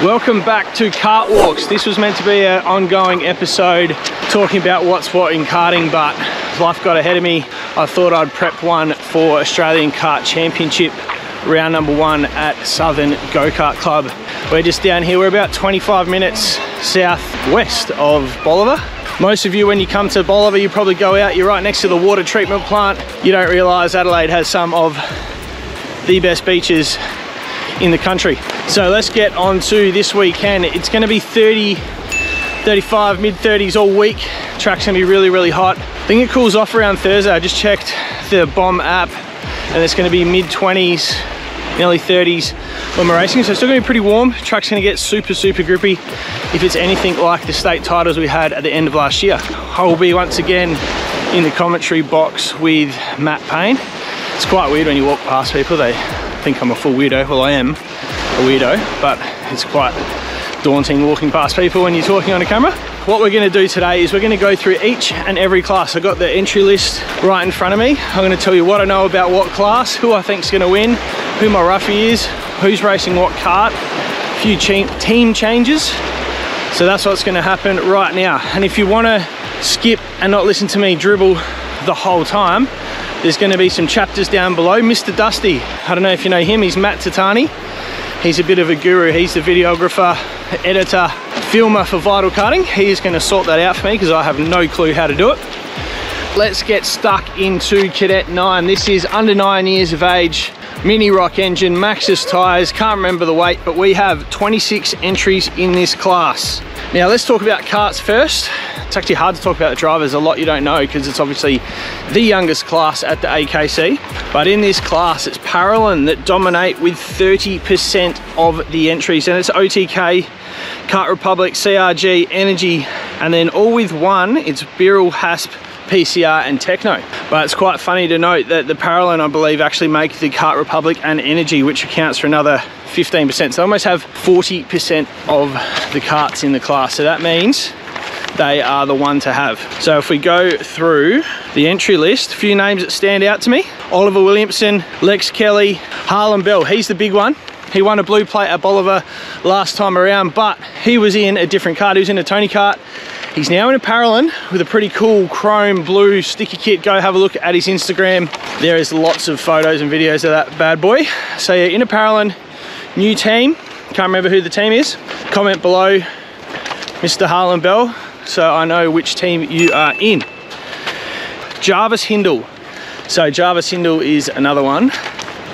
Welcome back to Kart Walks. This was meant to be an ongoing episode talking about what's what in karting, but life got ahead of me. I thought I'd prep one for Australian Kart Championship round number 1 at Southern Go-Kart Club. We're just down here. We're about 25 minutes southwest of Bolivar. Most of you, when you come to Bolivar, you probably go out, you're right next to the water treatment plant. You don't realise Adelaide has some of the best beaches in the country. So let's get on to this weekend. It's going to be 30, 35, mid-30s all week. Track's going to be really, really hot. I think it cools off around Thursday. I just checked the BOM app and it's going to be mid-20s, nearly 30s when we're racing. So it's still going to be pretty warm. Track's going to get super, super grippy if it's anything like the state titles we had at the end of last year. I will be once again in the commentary box with Matt Payne. It's quite weird when you walk past people. They think I'm a full weirdo. Well, I am a weirdo, but it's quite daunting walking past people when you're talking on a camera. What we're going to do today is we're going to go through each and every class. I've got the entry list right in front of me. I'm going to tell you what I know about what class, who I think is going to win, who my roughie is, who's racing what kart, a few team changes. So that's what's going to happen right now. And if you want to skip and not listen to me dribble the whole time, there's going to be some chapters down below. Mr. Dusty, I don't know if you know him, he's Matt Tatani. He's a bit of a guru. He's the videographer, editor, filmer for Vital Karting. He's going to sort that out for me because I have no clue how to do it. Let's get stuck into Cadet 9. This is under 9 years of age, mini rock engine, Maxxis tyres, can't remember the weight, but we have 26 entries in this class. Now let's talk about karts first. It's actually hard to talk about the drivers, a lot you don't know because it's obviously the youngest class at the AKC. But in this class, it's Parallel that dominate with 30% of the entries, and it's OTK, Kart Republic, CRG, Energy, and then all with one, it's Birrell, Hasp, PCR and Techno. But it's quite funny to note that the Parallel, I believe, actually make the Kart Republic and Energy, which accounts for another 15%. So they almost have 40% of the karts in the class. So that means they are the one to have. So if we go through the entry list, a few names that stand out to me: Oliver Williamson, Lex Kelly, Harlan Bell. He's the big one. He won a blue plate at Bolivar last time around, but he was in a different kart. He was in a Tony kart. He's now in a Parallel with a pretty cool chrome blue sticky kit. Go have a look at his Instagram. There is lots of photos and videos of that bad boy. So yeah, in a Parallel, new team. Can't remember who the team is. Comment below, Mr. Harlan Bell, so I know which team you are in. Jarvis Hindle. So Jarvis Hindle is another one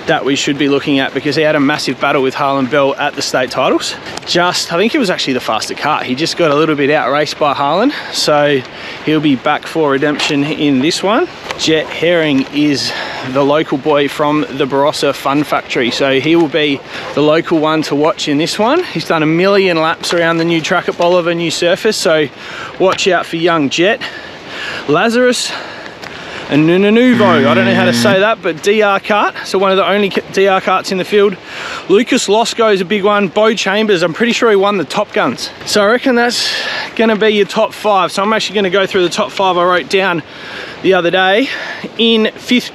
that we should be looking at because he had a massive battle with Harlan Bell at the state titles. I think he was actually the faster kart. He just got a little bit out raced by Harlan, so he'll be back for redemption in this one. Jet Herring is the local boy from the Barossa Fun Factory, so he will be the local one to watch in this one. He's done 1 million laps around the new track at Bolivar, new surface, so watch out for young Jet. Lazarus and Nunanuvo, I don't know how to say that, but DR kart, so one of the only DR karts in the field. Lucas Losco is a big one. Bo Chambers, I'm pretty sure he won the Top Guns. So I reckon that's gonna be your top 5. So I'm actually gonna go through the top 5 I wrote down the other day. In 5th,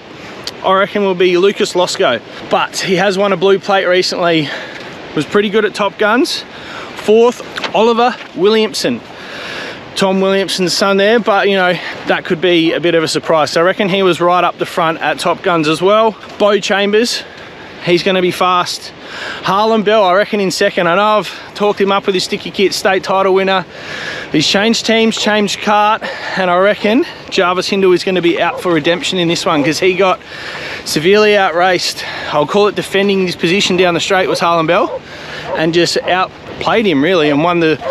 I reckon will be Lucas Losco, but he has won a blue plate recently, was pretty good at Top Guns. 4th, Oliver Williamson. Tom Williamson's son there, but you know, that could be a bit of a surprise. So I reckon he was right up the front at Top Guns as well. Bo Chambers, he's going to be fast. Harlan Bell, I reckon in 2nd. I know I've talked him up with his sticky kit, state title winner. He's changed teams, changed kart, and I reckon Jarvis Hindle is going to be out for redemption in this one because he got severely outraced. I'll call it defending his position down the straight was Harlan Bell, and just outplayed him really and won the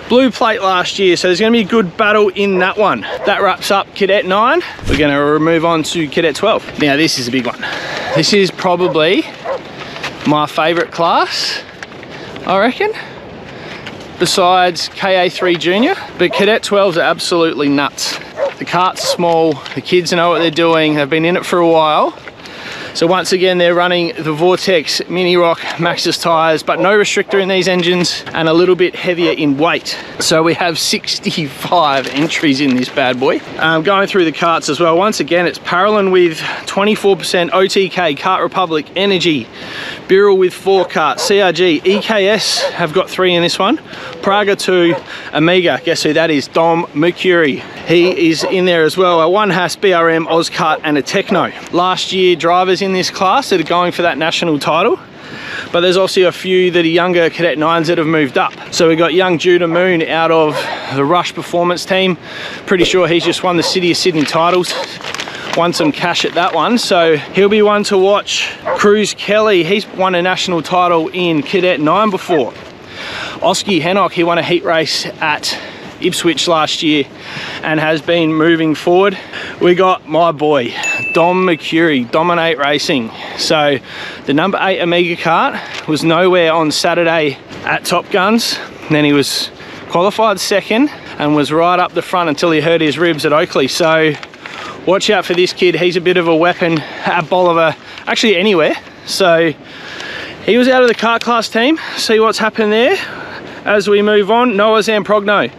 blue plate last year. So there's going to be a good battle in that one. That wraps up Cadet 9. We're going to move on to Cadet 12. Now this is a big one. This is probably my favourite class, I reckon, besides KA3 Junior. But Cadet 12s are absolutely nuts. The kart's small, the kids know what they're doing, they've been in it for a while. So once again, they're running the Vortex Mini Rock Maxxis tyres, but no restrictor in these engines and a little bit heavier in weight. So we have 65 entries in this bad boy. Going through the karts as well, once again, it's Parallel with 24% OTK, Kart Republic, Energy, Birrell with 4 karts, CRG, EKS have got 3 in this one. Praga 2, Amiga, guess who that is? Dom Mercury. He is in there as well. A 1 Haas, BRM, Ozkart and a Techno. Last year drivers in this class that are going for that national title. But there's also a few that are younger Cadet 9s that have moved up. So we've got young Judah Moon out of the Rush Performance team. Pretty sure he's just won the City of Sydney titles. Won some cash at that one, so he'll be one to watch. Cruz Kelly, he's won a national title in Cadet 9 before. Oski Hennock, he won a heat race at Ipswich last year and has been moving forward. We got my boy Dom Mercury, Dominate Racing. So the number 8 Amiga kart was nowhere on Saturday at Top Guns. And then he was qualified second and was right up the front until he hurt his ribs at Oakley. So watch out for this kid. He's a bit of a weapon at Bolivar, actually anywhere. So he was out of the kart class team. See what's happened there. As we move on, Noah Zamprogno,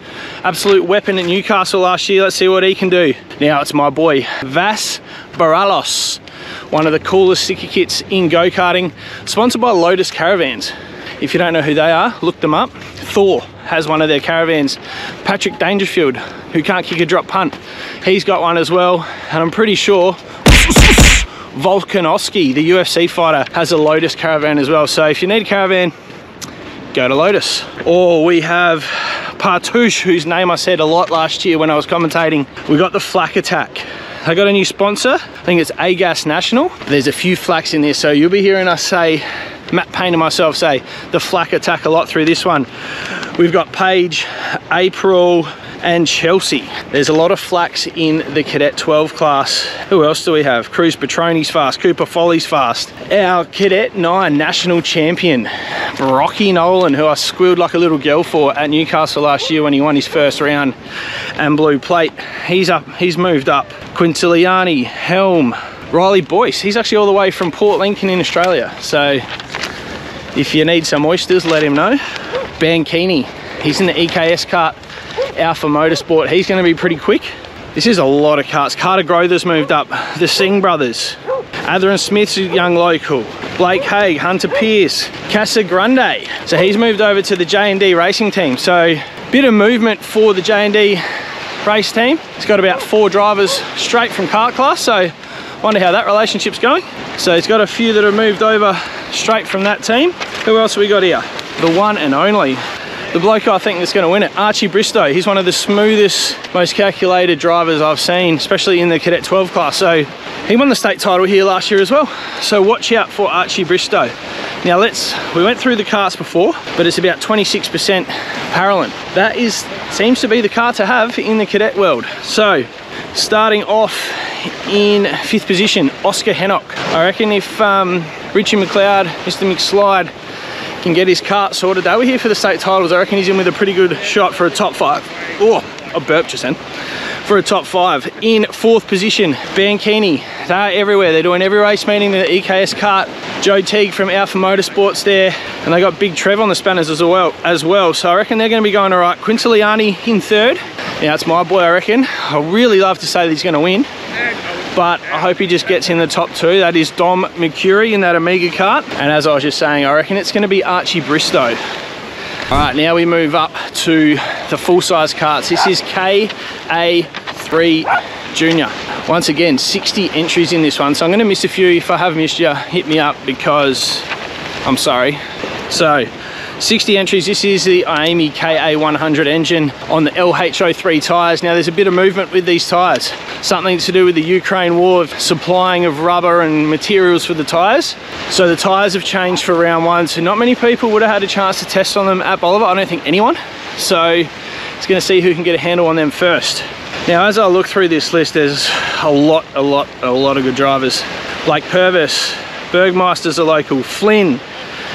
absolute weapon at Newcastle last year. Let's see what he can do. Now it's my boy Vas Baralos, one of the coolest sticker kits in go-karting, sponsored by Lotus Caravans. If you don't know who they are, look them up. Thor has one of their caravans. Patrick Dangerfield, who can't kick a drop punt, he's got one as well. And I'm pretty sure Volkanovski, the UFC fighter, has a Lotus caravan as well. So if you need a caravan, go to Lotus. Or we have Partouche, whose name I said a lot last year when I was commentating. We got the Flak Attack. They got a new sponsor. I think it's AGAS National. There's a few flaks in there, so you'll be hearing us say, Matt Payne and myself say, the Flak Attack a lot through this one. We've got Paige, April, and Chelsea. There's a lot of flaks in the Cadet 12 class. Who else do we have? Cruz Petroni's fast, Cooper Foley's fast. Our Cadet 9 national champion, Brocky Nolan, who I squealed like a little girl for at Newcastle last year when he won his first round and blue plate. He's up, he's moved up. Quintiliani, Helm, Riley Boyce, he's actually all the way from Port Lincoln in Australia. So if you need some oysters, let him know. Bankini, he's in the EKS kart, Alpha Motorsport. He's going to be pretty quick. This is a lot of karts. Carter Grother's moved up. The Singh brothers. Adrian Smith's a young local. Blake Haig, Hunter Pierce, Casa Grande. So he's moved over to the J&D racing team. So bit of movement for the J&D race team. It's got about 4 drivers straight from kart class. So wonder how that relationship's going. So it's got a few that have moved over straight from that team. Who else have we got here? The one and only, the bloke I think that's going to win it, Archie Bristow. He's one of the smoothest, most calculated drivers I've seen, especially in the Cadet 12 class. So he won the state title here last year as well. So watch out for Archie Bristow. Now we went through the karts before, but it's about 26% parallel. That seems to be the car to have in the Cadet world. So starting off in 5th position, Oscar Hennock. I reckon if Richie McLeod, Mr. McSlide, can get his kart sorted, they were here for the state titles. I reckon he's in with a pretty good shot for a top 5. Oh, I burped just then. For a top 5. In 4th position, Bankini. They're everywhere. They're doing every race meeting, the EKS kart. Joe Teague from Alpha Motorsports there. And they got Big Trev on the spanners as well. So I reckon they're going to be going all right. Quintiliani in 3rd. Now it's my boy, I reckon. I really love to say that he's going to win, but I hope he just gets in the top 2. That is Dom Mercury in that Amiga kart. And as I was just saying, I reckon it's going to be Archie Bristow. All right, now we move up to the full-size karts. This is KA3 Junior. Once again, 60 entries in this one. So I'm going to miss a few. If I have missed you, hit me up because I'm sorry. So 60 entries. This is the IAMI KA100 engine on the LH03 tyres. Now there's a bit of movement with these tyres. Something to do with the Ukraine war, of supplying of rubber and materials for the tyres. So the tyres have changed for round 1. So not many people would have had a chance to test on them at Bolivar. I don't think anyone. So it's going to see who can get a handle on them first. Now as I look through this list, there's a lot of good drivers. Blake Purvis, Bergmeister's a local, Flynn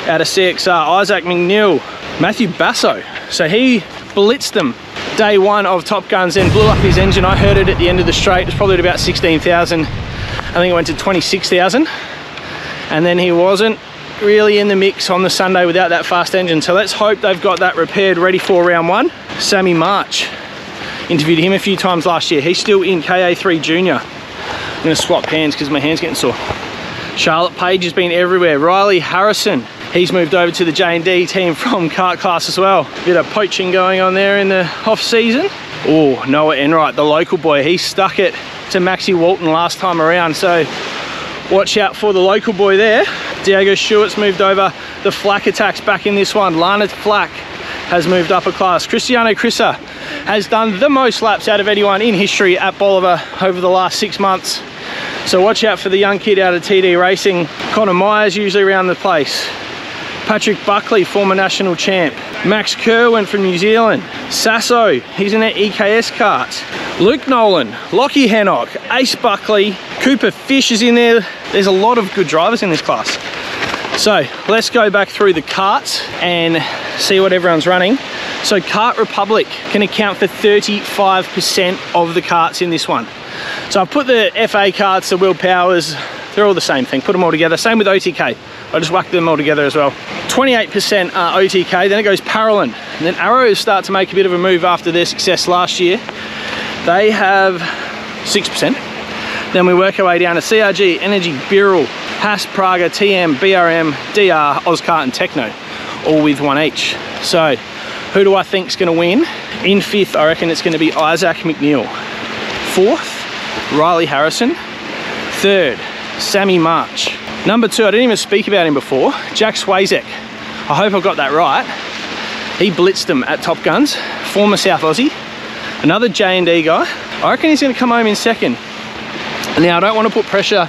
out of CXR, Isaac McNeil, Matthew Basso. So he blitzed them day 1 of Top Guns, then blew up his engine. I heard it at the end of the straight. It was probably at about 16,000. I think it went to 26,000. And then he wasn't really in the mix on the Sunday without that fast engine. So let's hope they've got that repaired, ready for round 1. Sammy March, interviewed him a few times last year. He's still in KA3 Junior. I'm gonna swap hands because my hand's getting sore. Charlotte Page has been everywhere. Riley Harrison, he's moved over to the J&D team from kart class as well. Bit of poaching going on there in the off season. Oh, Noah Enright, the local boy, he stuck it to Maxie Walton last time around, so watch out for the local boy there. Diego Stewart's moved over. The Flack attacks back in this one. Lana Flack has moved up a class. Cristiano Crissa has done the most laps out of anyone in history at Bolivar over the last 6 months. So watch out for the young kid out of TD Racing. Connor Myers usually around the place. Patrick Buckley, former national champ. Max Kerwin from New Zealand. Sasso, he's in an EKS kart. Luke Nolan, Lockie Hennock, Ace Buckley, Cooper Fish is in there. There's a lot of good drivers in this class. So let's go back through the karts and see what everyone's running. So Kart Republic can account for 35% of the karts in this one. So I've put the FA karts, the Will Powers, they're all the same thing, put them all together. Same with OTK, I just whacked them all together as well. 28% are OTK, then it goes Paralyn. And then Arrows start to make a bit of a move after their success last year. They have 6%. Then we work our way down to CRG, Energy, Birrell, Haas, Praga, TM, BRM, DR, Ozkart and Techno, all with 1 each. So who do I think is going to win? In 5th, I reckon it's going to be Isaac McNeil. 4th, Riley Harrison. 3rd, Sammy March. Number 2, I didn't even speak about him before, Jack Swazek. I hope I got that right. He blitzed them at Top Guns, former South Aussie. Another J&D guy. I reckon he's going to come home in 2nd. Now, I don't want to put pressure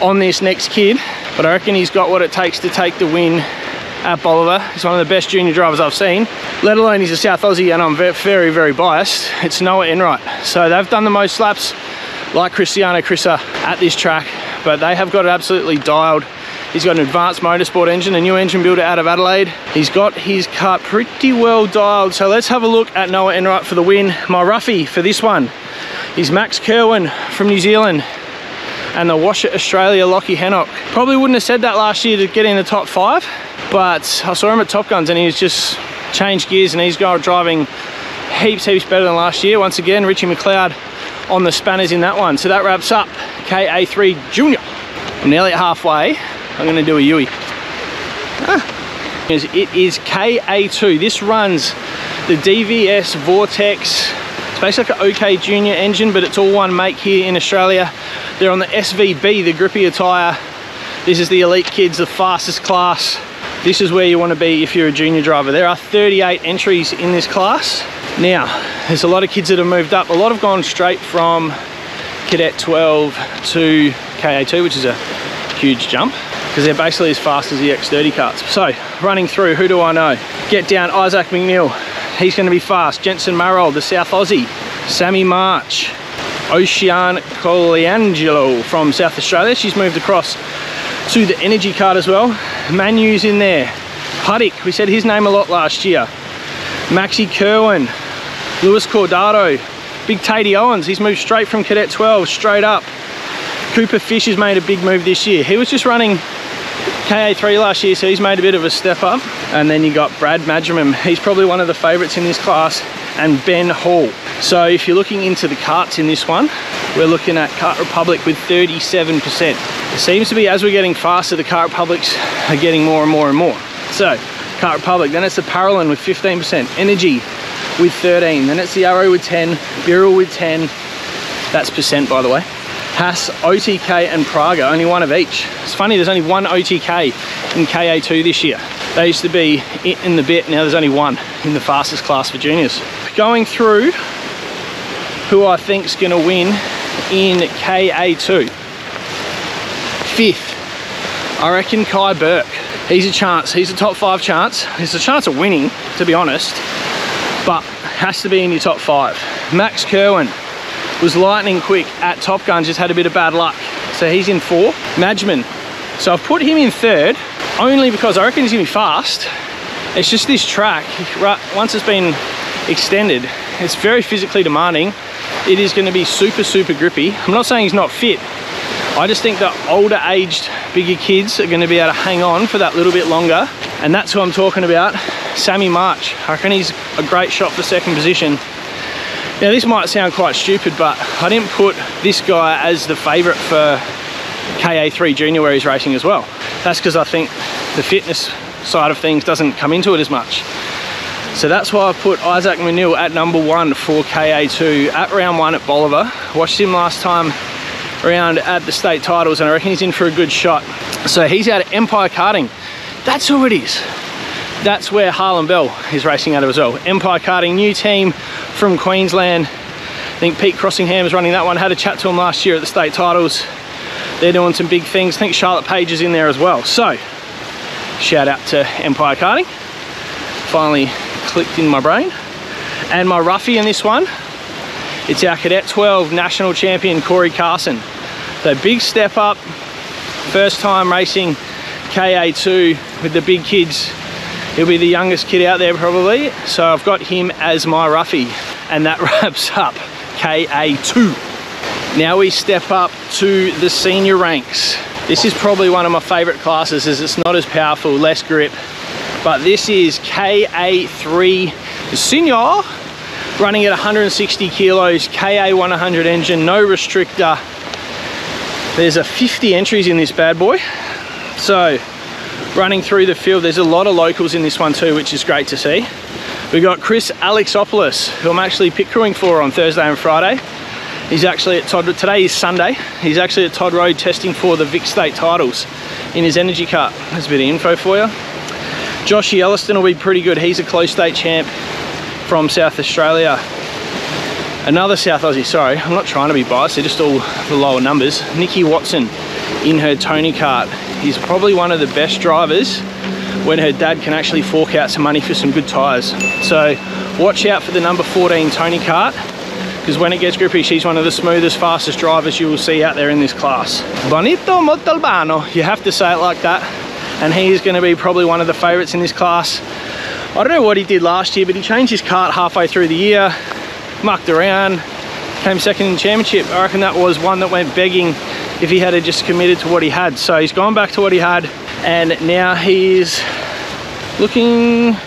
on this next kid, but I reckon he's got what it takes to take the win at Bolivar. He's one of the best junior drivers I've seen, let alone he's a South Aussie, and I'm very, very biased. It's Noah Enright. So they've done the most laps, like Cristiano Crissa, at this track, but they have got it absolutely dialed. He's got an advanced motorsport engine, a new engine builder out of Adelaide. He's got his kart pretty well dialed. So let's have a look at Noah Enright for the win. My roughie for this one is Max Kerwin from New Zealand and the Washer Australia Lockie Hennock. Probably wouldn't have said that last year to get in the top 5, but I saw him at Top Guns and he's just changed gears and he's got driving heaps better than last year. Once again, Richie McLeod on the spanners in that one. So that wraps up KA3 Junior. I'm nearly at halfway. I'm gonna do a Yui. It is KA2. This runs the DVS Vortex. It's basically like an OK Junior engine, but it's all one make here in Australia. They're on the SVB, the grippy attire. This is the elite kids, the fastest class. This is where you want to be if you're a junior driver. There are 38 entries in this class. Now, there's a lot of kids that have moved up. A lot have gone straight from Cadet 12 to KA2, which is a huge jump, because they're basically as fast as the X30 karts. So, running through, who do I know? Get down Isaac McNeil. He's going to be fast. Jensen Marrold, the South Aussie. Sammy March. Ocean Coliangelo from South Australia. She's moved across to the Energy kart as well. Manu's in there. Puddick, we said his name a lot last year. Maxie Kerwin. Lewis Cordado. Big Tatey Owens, he's moved straight from Cadet 12, straight up. Cooper Fish has made a big move this year. He was just running KA3 last year, so he's made a bit of a step up. And then you got Brad Madrimum. He's probably one of the favorites in this class, and Ben Hall. So if you're looking into the karts in this one, we're looking at Kart Republic with 37%. It seems to be, as we're getting faster, the Kart Republics are getting more and more and more. So Kart Republic, then it's the Paralyn with 15%, Energy with 13, then it's the Arrow with 10, Birrell with 10, that's percent by the way. Haas, OTK and Praga, only one of each. It's funny, there's only one OTK in KA2 this year. They used to be in the bit, now there's only one in the fastest class for juniors. Going through who I think's gonna win in KA2. 5th, I reckon Kai Burke. He's a chance, he's a top 5 chance. There's a chance of winning, to be honest, but has to be in your top 5. Max Kerwin was lightning quick at Top Gun, just had a bit of bad luck. So he's in 4. Madgman, so I've put him in 3rd, only because I reckon he's gonna be fast. It's just this track, once it's been extended, it's very physically demanding. It is gonna be super grippy. I'm not saying he's not fit. I just think the older aged, bigger kids are gonna be able to hang on for that little bit longer. And that's who I'm talking about, Sammy March. I reckon he's a great shot for 2nd position. Now this might sound quite stupid, but I didn't put this guy as the favorite for KA3 Junior where he's racing as well. That's because I think the fitness side of things doesn't come into it as much. So that's why I put Isaac Manil at number 1 for KA2 at round 1 at Bolivar. Watched him last time around at the state titles, and I reckon he's in for a good shot. So he's out of Empire Karting. That's who it is. That's where Harlan Bell is racing out of as well. Empire Karting, new team from Queensland. I think Pete Crossingham is running that one. Had a chat to him last year at the state titles. They're doing some big things. I think Charlotte Page is in there as well. So shout out to Empire Karting. Finally clicked in my brain. And my roughie in this one, it's our Cadet 12 national champion Corey Carson. So big step up, first time racing KA2 with the big kids. He'll be the youngest kid out there probably. So I've got him as my roughie, and that wraps up KA2. Now we step up to the senior ranks. This is probably one of my favorite classes as it's not as powerful, less grip. But this is KA3 Senior, running at 160 kilos, KA100 engine, no restrictor. There's a 50 entries in this bad boy. So running through the field, there's a lot of locals in this one too, which is great to see. We got Chris Alexopoulos, who I'm actually pit crewing for on Thursday and Friday. He's actually at Todd, today is Sunday. He's actually at Todd Road testing for the Vic State titles in his energy kart. There's a bit of info for you. Joshy Elliston will be pretty good. He's a close state champ from South Australia. Another South Aussie, sorry, I'm not trying to be biased, they're just all the lower numbers. Nikki Watson in her Tony kart. He's probably one of the best drivers when her dad can actually fork out some money for some good tyres. So watch out for the number 14 Tony kart, because when it gets grippy, she's one of the smoothest, fastest drivers you will see out there in this class. Bonito Montalbano, you have to say it like that. And he is going to be probably one of the favourites in this class. I don't know what he did last year, but he changed his kart halfway through the year, mucked around, came second in the championship. I reckon that was one that went begging if he had just committed to what he had. So he's gone back to what he had, and now he is looking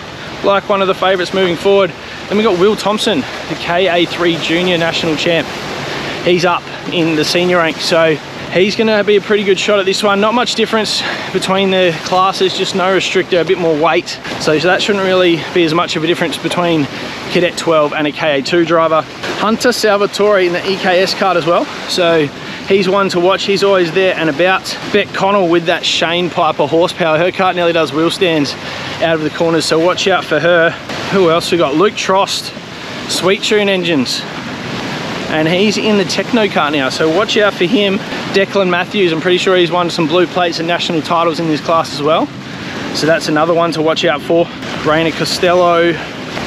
like one of the favourites moving forward. Then we got Will Thompson, the KA3 Junior National Champ. He's up in the senior rank, so he's going to be a pretty good shot at this one. Not much difference between the classes, just no restrictor, a bit more weight. So that shouldn't really be as much of a difference between Cadet 12 and a KA2 driver. Hunter Salvatore in the EKS kart as well. So he's one to watch. He's always there and about. Beck Connell with that Shane Piper horsepower. Her kart nearly does wheel stands out of the corners, so watch out for her. Who else we got? Luke Trost, Sweet Tune Engines. And he's in the Techno kart now, so watch out for him. Declan Matthews, I'm pretty sure he's won some blue plates and national titles in this class as well. So that's another one to watch out for. Raina Costello,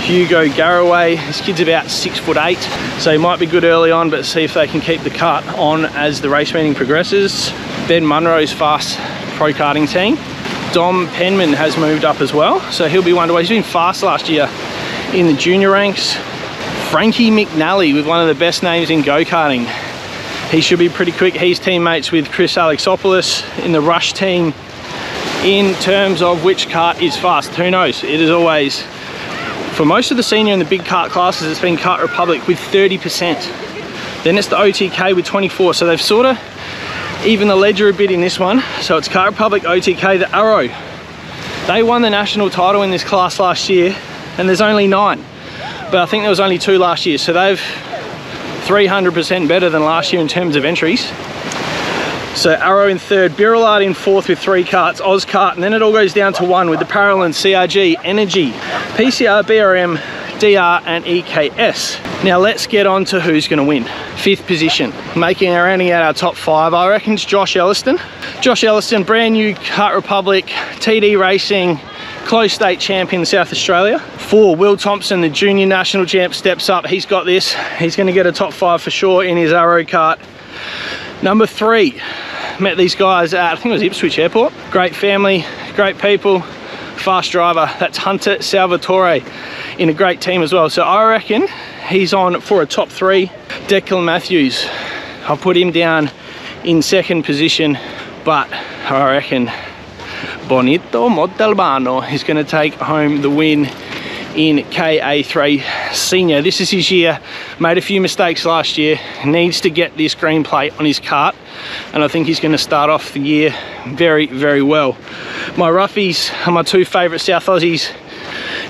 Hugo Garraway. This kid's about 6'8", so he might be good early on, but see if they can keep the kart on as the race meeting progresses. Ben Munro's fast pro karting team. Dom Penman has moved up as well, so he'll be one to watch. He's been fast last year in the junior ranks. Frankie McNally with one of the best names in go-karting. He should be pretty quick. He's teammates with Chris Alexopoulos in the Rush team. In terms of which kart is fast, who knows? It is always, for most of the senior and the big kart classes, it's been Kart Republic with 30%. Then it's the OTK with 24. So they've sort of even the ledger a bit in this one. So it's Kart Republic, OTK, the Arrow. They won the national title in this class last year, and there's only 9. But I think there was only 2 last year, so they've 300% better than last year in terms of entries. So Arrow in 3rd, Birillard in 4th with 3 karts, Ozkart, and then it all goes down to 1 with the Parallel, CRG, Energy, PCR, BRM, DR and EKS. Now let's get on to who's going to win. 5th position, rounding out our top 5, I reckon it's Josh Elliston. Josh Elliston, brand new Kart Republic, TD Racing, close state champion in South Australia. 4, Will Thompson, the junior national champ, steps up. He's got this. He's going to get a top 5 for sure in his Arrow kart. Number 3, met these guys at, I think it was Ipswich Airport. Great family, great people, fast driver. That's Hunter Salvatore in a great team as well. So I reckon he's on for a top 3. Declan Matthews, I'll put him down in 2nd position, but I reckon Bonito Montalbano is going to take home the win in KA3 Senior. This is his year. Made a few mistakes last year. Needs to get this green plate on his kart, and I think he's going to start off the year very, very well. My roughies are my two favourite South Aussies.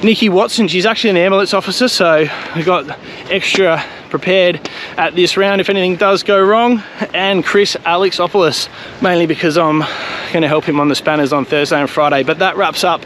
Nikki Watson, she's actually an ambulance officer, so we got extra prepared at this round if anything does go wrong. And Chris Alexopoulos, mainly because I'm going to help him on the spanners on Thursday and Friday. But that wraps up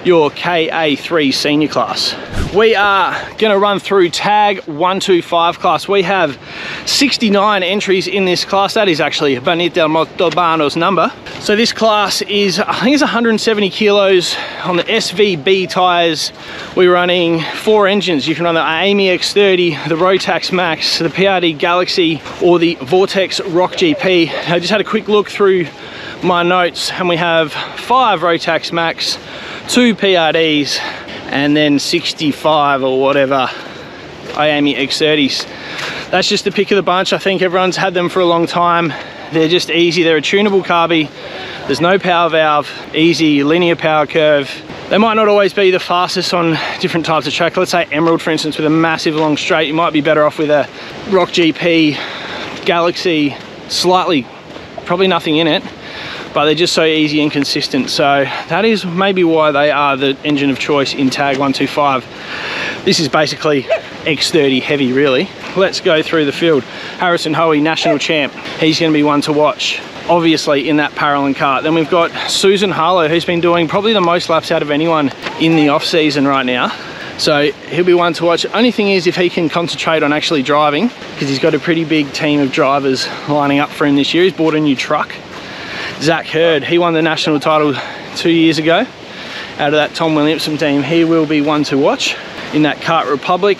your KA3 senior class. We are going to run through tag 125 class. We have 69 entries in this class. That is actually Benito Montalbano's number. So this class is, I think it's 170 kilos on the SVB tires. We're running 4 engines. You can run the Amy X30, the Rotax Max, the PRD Galaxy, or the Vortex Rock GP. I just had a quick look through my notes, and we have 5 Rotax Max, 2 PRDs, and then 65 or whatever Amy X30s. That's just the pick of the bunch. I think everyone's had them for a long time. They're just easy. They're a tunable carby. There's no power valve, easy linear power curve. They might not always be the fastest on different types of track. Let's say Emerald, for instance, with a massive long straight. You might be better off with a Rock GP, Galaxy, slightly, probably nothing in it, but they're just so easy and consistent. So that is maybe why they are the engine of choice in tag 125. This is basically X30 heavy, really. Let's go through the field. Harrison Hoey, national champ. He's going to be one to watch, obviously, in that Paralon kart. Then we've got Susan Harlow, who's been doing probably the most laps out of anyone in the off season right now. So he'll be one to watch. Only thing is if he can concentrate on actually driving, because he's got a pretty big team of drivers lining up for him this year. He's bought a new truck. Zach Hurd, he won the national title 2 years ago out of that Tom Williamson team. He will be one to watch in that Kart Republic.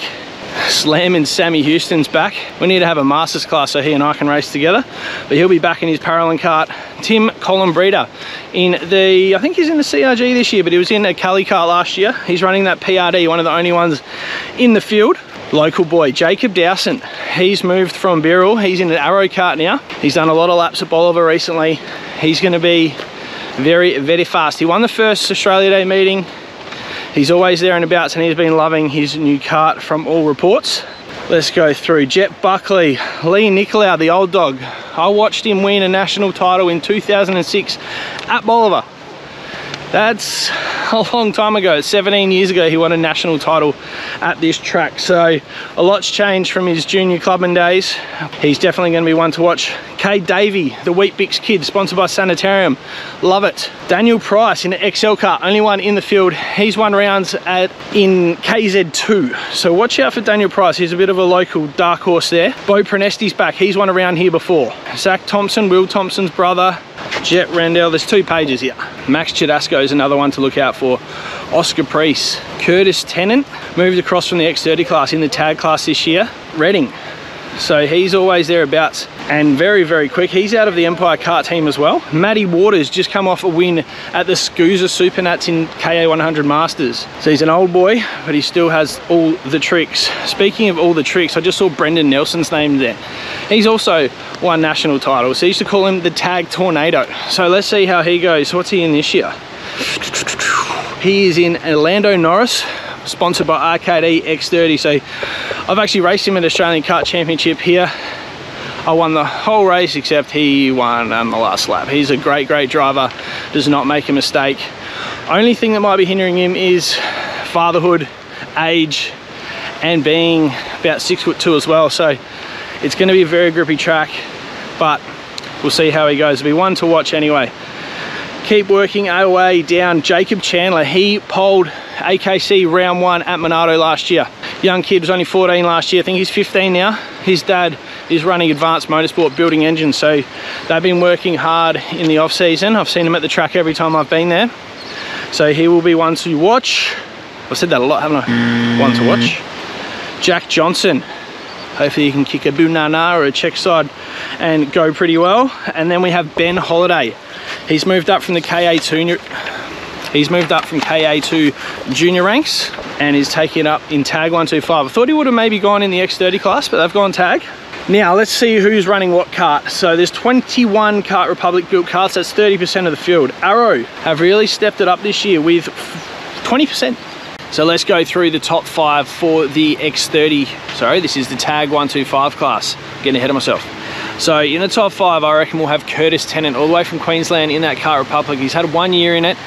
Slam and Sammy Houston's back. We need to have a masters class so he and I can race together, but he'll be back in his Paralon kart. Tim Colin-Breeder in the, I think he's in the CRG this year, but he was in a Cali kart last year. He's running that PRD, one of the only ones in the field. Local boy Jacob Dowson, he's moved from Birrell. He's in an Arrow kart now. He's done a lot of laps at Bolivar recently. He's going to be very, very fast. He won the first Australia Day meeting. He's always there and abouts, and he's been loving his new kart from all reports. Let's go through. Jet Buckley, Lee Nicolau, the old dog. I watched him win a national title in 2006 at Bolivar. That's a long time ago. 17 years ago he won a national title at this track. So a lot's changed from his junior clubman days. He's definitely going to be one to watch. Kay Davey, the Wheat Bix kid, sponsored by Sanitarium. Love it. Daniel Price in the XL car, only one in the field. He's won rounds in KZ2. So watch out for Daniel Price. He's a bit of a local dark horse there. Bo Prenesti's back. He's won a round here before. Zach Thompson, Will Thompson's brother. Jet Randell, there's 2 pages here. Max Chidasco is another one to look out for. Oscar Priest. Curtis Tennant moved across from the X30 class in the tag class this year. Redding. So he's always thereabouts and very, very quick. He's out of the Empire Kart team as well. Matty Waters just come off a win at the Scusa Supernats in KA100 Masters. So he's an old boy, but he still has all the tricks. Speaking of all the tricks, I just saw Brendan Nelson's name there. He's also won national titles. They used to call him the Tag Tornado. So let's see how he goes. What's he in this year? He is in Orlando Norris, sponsored by RKD X30. So I've actually raced him at the Australian Kart Championship here. I won the whole race except he won on the last lap. He's a great, great driver, does not make a mistake. Only thing that might be hindering him is fatherhood, age, and being about 6'2" as well. So it's going to be a very grippy track, but we'll see how he goes. It'll be one to watch anyway. Keep working our way down. Jacob Chandler, he polled AKC round 1 at Monado last year. Young kid, was only 14 last year. I think he's 15 now. His dad is running Advanced Motorsport, building engines, so they've been working hard in the off season. I've seen him at the track every time I've been there. So he will be one to watch. I've said that a lot, haven't I? One to watch. Jack Johnson. Hopefully he can kick a Bunana or a check side and go pretty well. And then we have Ben Holiday. He's moved up from the KA2 junior ranks and is taking it up in tag 125. I thought he would have maybe gone in the X30 class, but they've gone tag. Now let's see who's running what kart. So there's 21 Kart Republic built karts. That's 30% of the field. Arrow have really stepped it up this year with 20%. So let's go through the top 5 for the X30. Sorry, this is the Tag 125 class. Getting ahead of myself. So in the top 5, I reckon we'll have Curtis Tennant, all the way from Queensland in that Kart Republic. He's had 1 year in it.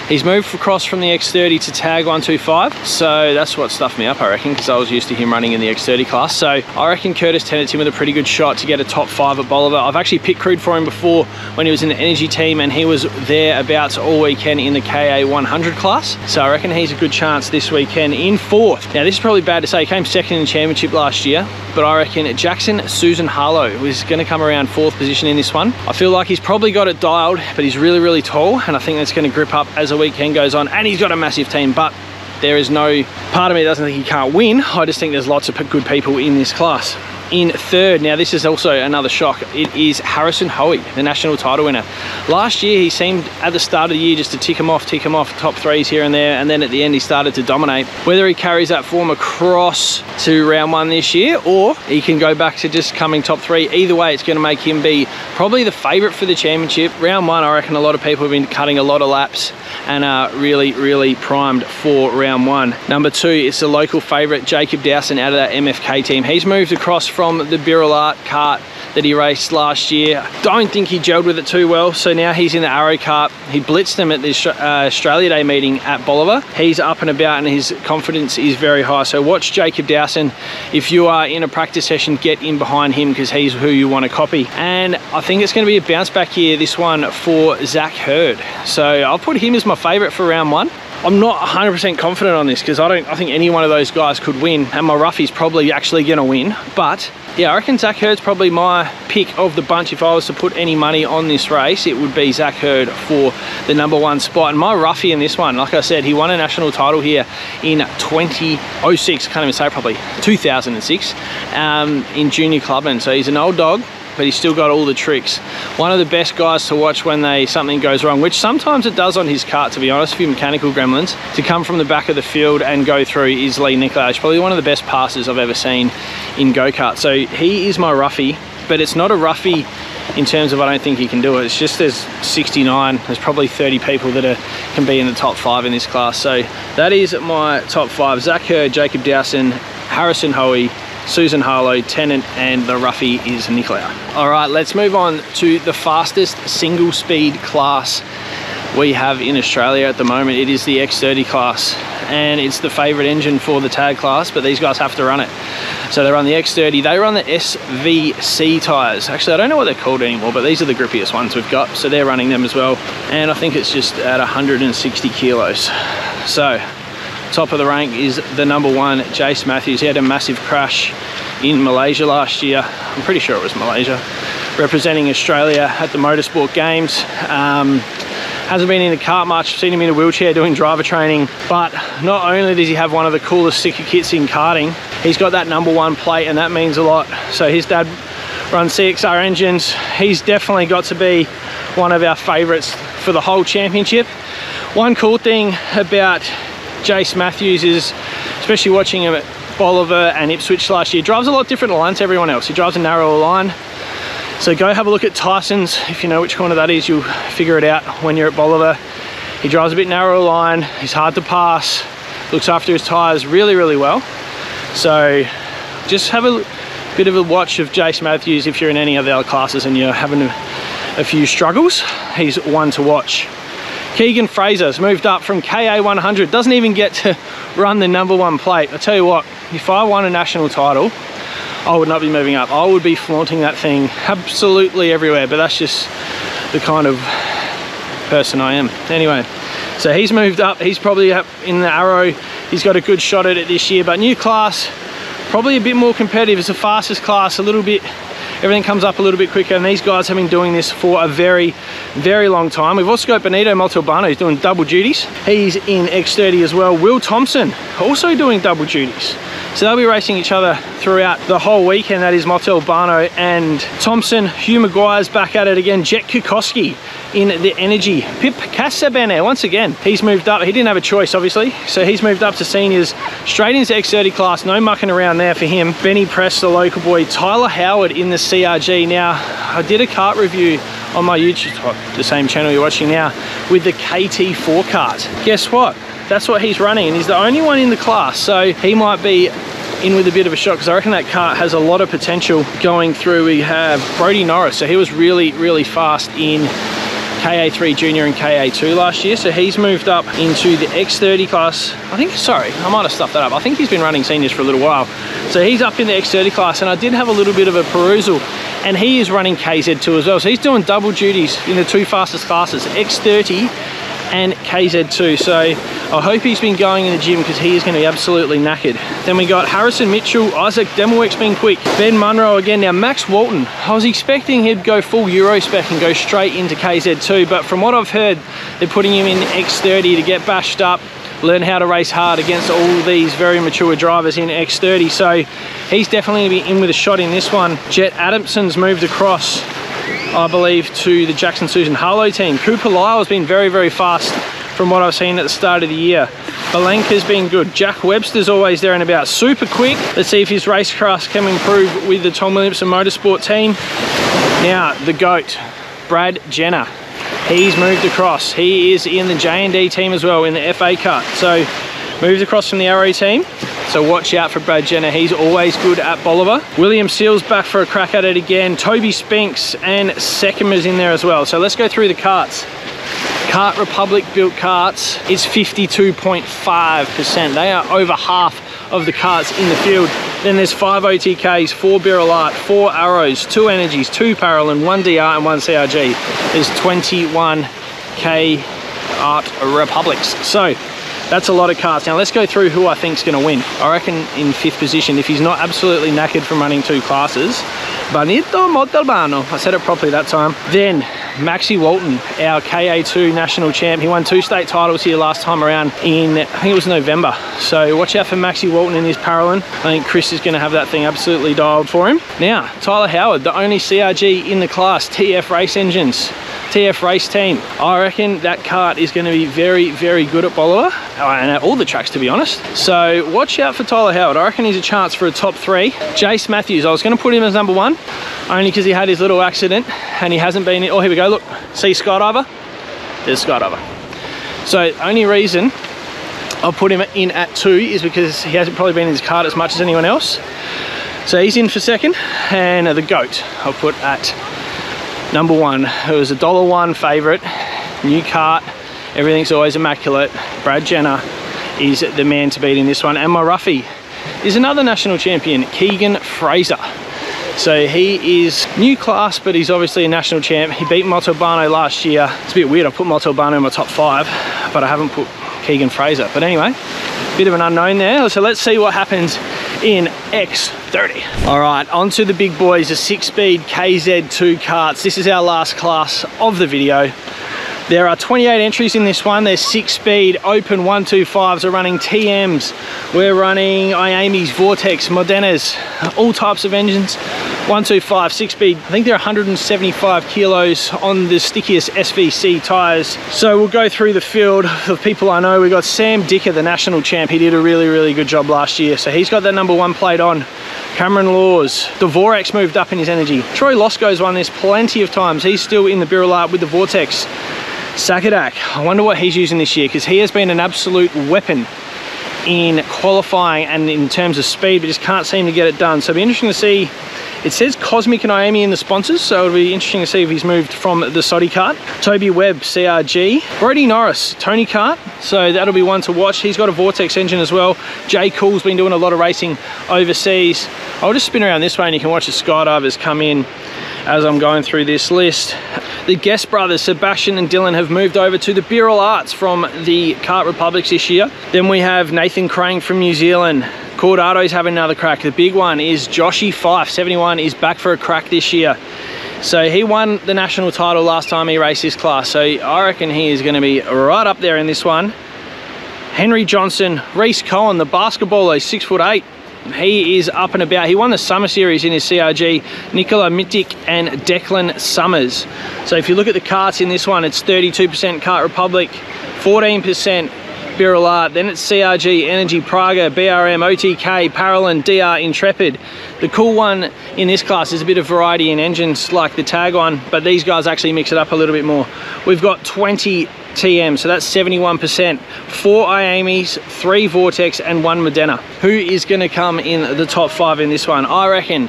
He's moved across from the X30 to Tag 125. So that's what stuffed me up, I reckon, because I was used to him running in the X30 class. So I reckon Curtis Tennant's in with a pretty good shot to get a top 5 at Bolivar. I've actually pit crewed for him before when he was in the energy team, and he was thereabouts all weekend in the KA 100 class. So I reckon he's a good chance this weekend in 4th. Now this is probably bad to say, he came 2nd in the championship last year, but I reckon Jackson Susan Harlow was going to come around 4th position in this one. I feel like he's probably got it dialed, but he's really, really tall, and I think that's going to grip up as the weekend goes on. And he's got a massive team, but there is no part of me that doesn't think he can't win. I just think there's lots of good people in this class. In 3rd, now this is also another shock, it is Harrison Hoey, the national title winner. Last year he seemed at the start of the year just to tick him off, top 3s here and there, and then at the end he started to dominate. Whether he carries that form across to round 1 this year, or he can go back to just coming top 3, either way it's going to make him be probably the favourite for the championship. Round 1, I reckon a lot of people have been cutting a lot of laps and are really, really primed for round 1. Number 2, it's the local favourite, Jacob Dowson, out of that MFK team. He's moved across from the Birrell Art kart that he raced last year. Don't think he gelled with it too well, so now he's in the Arrow kart. He blitzed them at the Australia Day meeting at Bolivar. He's up and about and his confidence is very high, so watch Jacob Dowson. If you are in a practice session, get in behind him because he's who you want to copy. And I think it's going to be a bounce back year, this one, for Zach Hurd. So I'll put him as my favourite for round 1. I'm not 100% confident on this because I think any one of those guys could win, and my roughie's probably actually going to win. But yeah, I reckon Zach Hurd's probably my pick of the bunch. If I was to put any money on this race, it would be Zach Hurd for the number 1 spot. And my roughie in this one, like I said, he won a national title here in 2006, can't even say it properly, 2006, in junior clubman. So he's an old dog, but he's still got all the tricks. One of the best guys to watch when something goes wrong, which sometimes it does on his kart, to be honest, a few mechanical gremlins, to come from the back of the field and go through is Lee Nicolau. He's probably one of the best passers I've ever seen in go-kart. So he is my roughie, but it's not a roughie in terms of I don't think he can do it. It's just there's 69, there's probably 30 people that can be in the top 5 in this class. So that is my top 5. Zach Hurd, Jacob Dowson, Harrison Hoey, Susan Harlow, Tennant, and the roughie is Nicolau. All right, let's move on to the fastest single speed class we have in Australia at the moment. It is the X30 class, and it's the favorite engine for the tag class, but these guys have to run it. So they run the X30, they run the SVC tires. Actually, I don't know what they're called anymore, but these are the grippiest ones we've got. So they're running them as well. And I think it's just at 160 kilos. So top of the rank is the number 1, Jace Matthews. He had a massive crash in Malaysia last year. I'm pretty sure it was Malaysia. Representing Australia at the Motorsport Games. Hasn't been in the kart much. I've seen him in a wheelchair doing driver training. But not only does he have one of the coolest sticker kits in karting, he's got that number 1 plate, and that means a lot. So his dad runs CXR engines. He's definitely got to be one of our favourites for the whole championship. One cool thing about Jace Matthews is, especially watching him at Bolivar and Ipswich last year, drives a lot different line to everyone else. He drives a narrower line. So go have a look at Tyson's. If you know which corner that is, you'll figure it out when you're at Bolivar. He drives a bit narrower line. He's hard to pass. Looks after his tyres really, really well. So just have a bit of a watch of Jace Matthews if you're in any of the other classes and you're having a few struggles. He's one to watch. Keegan Fraser's moved up from KA 100. Doesn't even get to run the number 1 plate. I tell you what, if I won a national title, I would not be moving up. I would be flaunting that thing absolutely everywhere, but that's just the kind of person I am. Anyway, so he's moved up. He's probably up in the Arrow. He's got a good shot at it this year, but new class, probably a bit more competitive. It's the fastest class, a little bit, everything comes up a little bit quicker, and these guys have been doing this for a very, very long time. We've also got Benito Montalbano, who's doing double duties. He's in X30 as well. Will Thompson, also doing double duties. So they'll be racing each other throughout the whole weekend. That is Montalbano and Thompson. Hugh Maguire's back at it again. Jet Kukoski in the Energy. Pip Casabene, once again, he's moved up. He didn't have a choice, obviously. So he's moved up to seniors, straight into X30 class. No mucking around there for him. Benny Press, the local boy. Tyler Howard in the CRG. Now, I did a kart review on my YouTube, the same channel you're watching now, with the KT4 kart. Guess what? that's what he's running, and he's the only one in the class, so he might be in with a bit of a shot, because I reckon that kart has a lot of potential going through. We have Brodie Norris, so he was really fast in KA3 Junior and KA2 last year, so he's moved up into the X30 class. I think, sorry, I might have stuffed that up. I think he's been running seniors for a little while. So he's up in the X30 class, and I did have a little bit of a perusal, and he is running KZ2 as well. So he's doing double duties in the two fastest classes, X30 and KZ2. So I hope he's been going in the gym, because he is going to be absolutely knackered. Then we got Harrison Mitchell, Isaac Demelwick's been quick, Ben Munro again. Now Max Walton, I was expecting he'd go full Euro spec and go straight into KZ2, but from what I've heard, they're putting him in X30 to get bashed up, learn how to race hard against all these very mature drivers in X30. So he's definitely going to be in with a shot in this one. Jet Adamson's moved across, I believe, to the Jackson Susan Harlow team. Cooper Lyle has been very fast from what I've seen at the start of the year. Balenka's been good. Jack Webster's always there and about, super quick. Let's see if his racecraft can improve with the Tom Williamson Motorsport team. Now, the GOAT, Brad Jenner. He's moved across. He is in the J&D team as well in the FA Kart. So, moved across from the Arrow team. So watch out for Brad Jenner. He's always good at Bolivar. William Seals back for a crack at it again. Toby Spinks and Sekema's in there as well. So let's go through the karts. Kart Republic built karts is 52.5%. They are over half of the karts in the field. Then there's 5 OTKs, 4 Birol Art, 4 Arrows, 2 Energies, 2 Parallel, 1 DR and 1 CRG. There's 21 Art Republics. So that's a lot of karts. Now let's go through who I think's going to win. I reckon in 5th position, if he's not absolutely knackered from running 2 classes, Benito Montalbano. I said it properly that time. Then Maxi Walton, our KA2 national champ. He won 2 state titles here last time around in, I think it was November. So watch out for Maxi Walton in his Parallel. I think Chris is going to have that thing absolutely dialed for him. Now, Tyler Howard, the only CRG in the class, TF Race Engines. TF Race team. I reckon that kart is going to be very good at Bolivar and at all the tracks, to be honest. So watch out for Tyler Howard. I reckon he's a chance for a top 3. Jace Matthews, I was going to put him as number 1 only because he had his little accident and he hasn't been in. Oh, here we go, look, see Skydiver? There's Skydiver. So only reason I'll put him in at 2 is because he hasn't probably been in his kart as much as anyone else. So he's in for 2nd, and the GOAT I'll put at number 1. It was a $1 favourite, new kart, everything's always immaculate. Brad Jenner is the man to beat in this one. And my roughie is another national champion, Keegan Fraser. So he is new class, but he's obviously a national champ. He beat Montalbano last year. It's a bit weird, I put Montalbano in my top 5, but I haven't put Keegan Fraser. But anyway, bit of an unknown there. So let's see what happens in X30. All right, on to the big boys, the 6-speed KZ2 karts. This is our last class of the video. There are 28 entries in this one. There's 6-speed open 125s. We're running TMs. We're running Iamis, Vortex, Modenas, all types of engines. 125, 6-speed. I think they're 175 kilos on the stickiest SVC tires. So we'll go through the field of people I know. We've got Sam Dicker, the national champ. He did a really good job last year. So he's got that number 1 plate on. Cameron Laws. Dvorak's moved up in his energy. Troy Losco's won this plenty of times. He's still in the Birol Art with the Vortex. Sakadak, I wonder what he's using this year, because he has been an absolute weapon in qualifying and in terms of speed, but just can't seem to get it done. So it'll be interesting to see. It says Cosmic and Iami in the sponsors, so it'll be interesting to see if he's moved from the Soddy kart. Toby Webb, CRG. Brodie Norris, Tony kart, so that'll be one to watch. He's got a Vortex engine as well. Jay Cool's been doing a lot of racing overseas. I'll just spin around this way and you can watch the Skydivers come in as I'm going through this list. The Guest brothers, Sebastian and Dylan, have moved over to the Birol Arts from the Kart Republics this year. Then we have Nathan Crane from New Zealand. Cordado's having another crack. The big one is Joshy Fife, 71, is back for a crack this year. So he won the national title last time he raced this class. So I reckon he is going to be right up there in this one. Henry Johnson, Reese Cohen, the basketballer, 6'8". He is up and about. He won the Summer Series in his CRG. Nicola Mitic and Declan Summers. So if you look at the karts in this one, it's 32% Kart Republic, 14% Birol Art, then it's CRG, Energy, Praga, BRM, OTK, Parallel, DR, Intrepid. The cool one in this class is a bit of variety in engines like the Tag one, but these guys actually mix it up a little bit more. We've got 20 TM, so that's 71%. 4 Iames, 3 Vortex, and 1 Modena. Who is going to come in the top 5 in this one? I reckon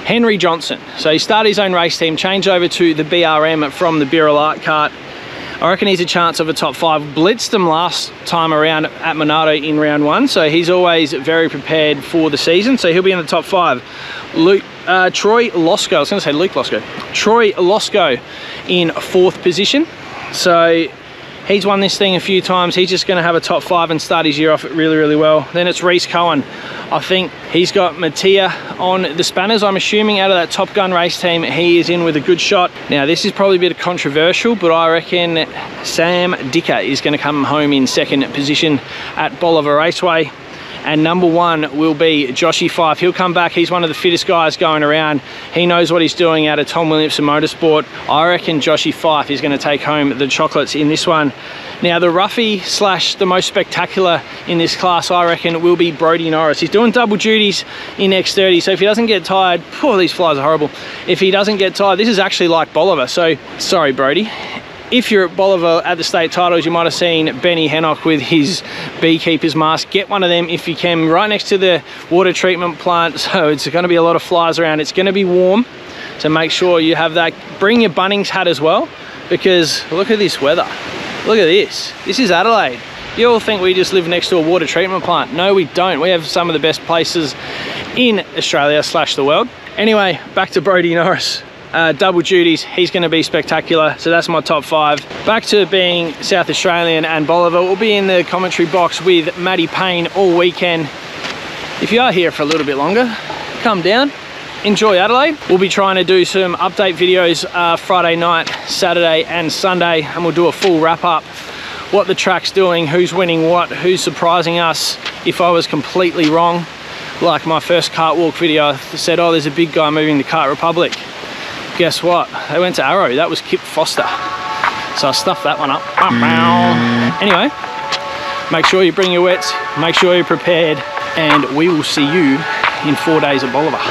Henry Johnson. So he started his own race team, changed over to the BRM from the Birrell Art Kart. I reckon he's a chance of a top 5. Blitzed them last time around at Monado in round 1, so he's always very prepared for the season, so he'll be in the top 5. Troy Losco, I was going to say Luke Losco. Troy Losco in 4th position. So he's won this thing a few times. He's just going to have a top 5 and start his year off really, really well. Then it's Reese Cohen. I think he's got Mattia on the spanners. I'm assuming out of that Top Gun race team, he is in with a good shot. Now, this is probably a bit controversial, but I reckon Sam Dicker is going to come home in 2nd position at Bolivar Raceway. And number 1 will be Joshy Fife. He'll come back. He's one of the fittest guys going around. He knows what he's doing out of Tom Williamson Motorsport. I reckon Joshy Fife is going to take home the chocolates in this one. Now, the roughie / the most spectacular in this class, I reckon, will be Brodie Norris. He's doing double duties in X30, so if he doesn't get tired, poor, these flies are horrible. If he doesn't get tired, this is actually like Bolivar, so sorry, Brodie. If you're at Bolivar at the state titles, you might have seen Benny Hennock with his beekeeper's mask. Get one of them if you can, right next to the water treatment plant. So it's going to be a lot of flies around. It's going to be warm, so make sure you have that. Bring your Bunnings hat as well, because look at this weather. Look at this. This is Adelaide. You all think we just live next to a water treatment plant. No, we don't. We have some of the best places in Australia / the world. Anyway, back to Brodie Norris. Double duties, he's going to be spectacular, so that's my top 5. Back to being South Australian and Bolivar. We'll be in the commentary box with Matty Payne all weekend. If you are here for a little bit longer, come down, enjoy Adelaide. We'll be trying to do some update videos Friday night, Saturday and Sunday, and we'll do a full wrap up, what the track's doing, who's winning what, who's surprising us if I was completely wrong. Like my first kart walk video, I said, oh, there's a big guy moving the Kart Republic. Guess what? They went to Arrow. That was Kip Foster. So I stuffed that one up. Anyway, make sure you bring your wets, make sure you're prepared, and we will see you in 4 days at Bolivar.